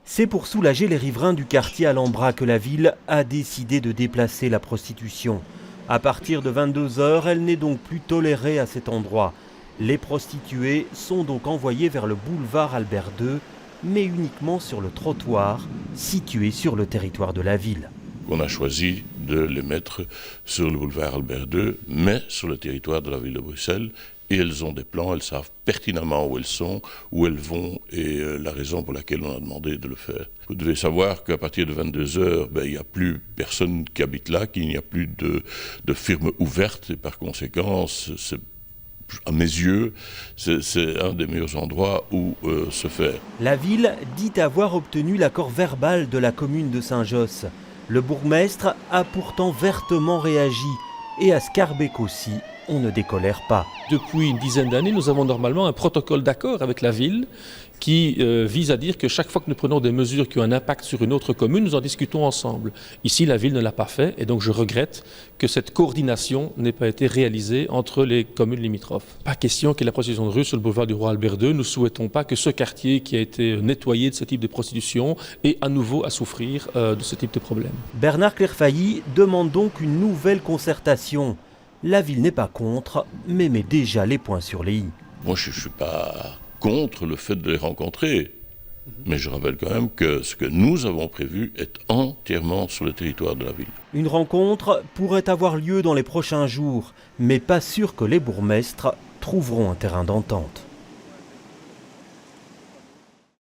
C'est pour soulager les riverains du quartier Alhambra que la ville a décidé de déplacer la prostitution. À partir de 22h, elle n'est donc plus tolérée à cet endroit. Les prostituées sont donc envoyées vers le boulevard Albert II, mais uniquement sur le trottoir situé sur le territoire de la ville. On a choisi de les mettre sur le boulevard Albert II, mais sur le territoire de la ville de Bruxelles. Et elles ont des plans, elles savent pertinemment où elles sont, où elles vont et la raison pour laquelle on a demandé de le faire. Vous devez savoir qu'à partir de 22h, il n'y a plus personne qui habite là, qu'il n'y a plus de firme ouverte et par conséquent, à mes yeux, c'est un des meilleurs endroits où se faire. La ville dit avoir obtenu l'accord verbal de la commune de Saint-Josse. Le bourgmestre a pourtant vertement réagi et à Scarbeck aussi, on ne décolère pas. Depuis une dizaine d'années, nous avons normalement un protocole d'accord avec la ville qui vise à dire que chaque fois que nous prenons des mesures qui ont un impact sur une autre commune, nous en discutons ensemble. Ici, la ville ne l'a pas fait et donc je regrette que cette coordination n'ait pas été réalisée entre les communes limitrophes. Pas question qu'il y ait la prostitution de rue sur le boulevard du Roi Albert II. Nous ne souhaitons pas que ce quartier qui a été nettoyé de ce type de prostitution ait à nouveau à souffrir de ce type de problème. Bernard Clerfailly demande donc une nouvelle concertation. La ville n'est pas contre, mais met déjà les points sur les i. Moi, je ne suis pas contre le fait de les rencontrer, mais je rappelle quand même que ce que nous avons prévu est entièrement sur le territoire de la ville. Une rencontre pourrait avoir lieu dans les prochains jours, mais pas sûr que les bourgmestres trouveront un terrain d'entente.